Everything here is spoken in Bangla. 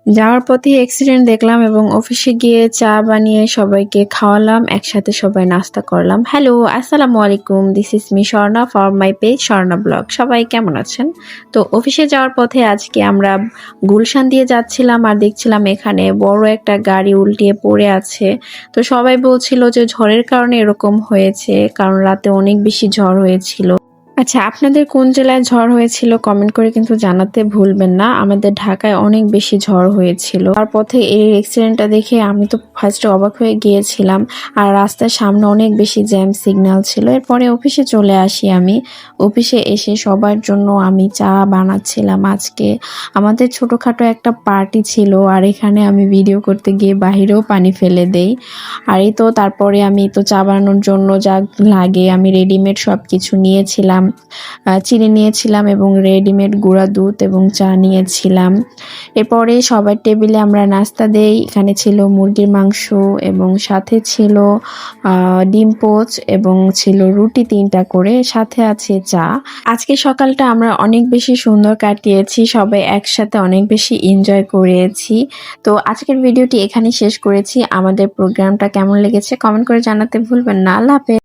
যাওয়ার পথে অ্যাক্সিডেন্ট দেখলাম এবং অফিসে গিয়ে চা বানিয়ে সবাইকে খাওয়ালাম, একসাথে সবাই নাস্তা করলাম। হ্যালো, আসসালামু আলাইকুম। This is me Swarna for my page Swarna blog. সবাই কেমন আছেন? তো অফিসে যাওয়ার পথে আজকে আমরা গুলশান দিয়ে যাচ্ছিলাম আর দেখছিলাম এখানে বড় একটা গাড়ি উল্টিয়ে পড়ে আছে। তো সবাই বলছিল যে ঝড়ের কারণে এরকম হয়েছে, কারণ রাতে অনেক বেশি ঝড় হয়েছিল। আচ্ছা, আপনাদের কোন জেলায় ঝড় হয়েছিল কমেন্ট করে কিন্তু জানাতে ভুলবেন না। আমাদের ঢাকায় অনেক বেশি ঝড় হয়েছিল। তার পথে এই অ্যাক্সিডেন্টটা দেখে আমি তো ফার্স্টে অবাক হয়ে গিয়েছিলাম। আর রাস্তার সামনে অনেক বেশি জ্যাম সিগন্যাল ছিল। এরপরে অফিসে চলে আসি আমি। অফিসে এসে সবার জন্য আমি চা বানাচ্ছিলাম আজকে। আমাদের ছোটখাটো একটা পার্টি ছিল আর এখানে আমি ভিডিও করতে গিয়ে বাহিরেও পানি ফেলে দেই। আর এই তো তারপরে আমি তো চা বানানোর জন্য যা লাগে আমি রেডিমেড সব কিছু নিয়েছিলাম। চিনি নিয়েছিলাম এবং রেডিমেড গুঁড়া দুধ এবং চা নিয়েছিলাম। এরপরে সবার টেবিলে আমরা নাস্তা দেই। এখানে ছিল মুরগির মাংস এবং সাথে ছিল ডিম পোচ এবং ছিল রুটি ৩টা করে, সাথে আছে চা। আজকে সকালটা আমরা অনেক বেশি সুন্দর কাটিয়েছি, সবাই একসাথে অনেক বেশি এনজয় করেছি। তো আজকের ভিডিওটি এখানে শেষ করেছি। আমাদের প্রোগ্রামটা কেমন লেগেছে কমেন্ট করে জানাতে ভুলবেন না। আল্লাহ হাফেজ।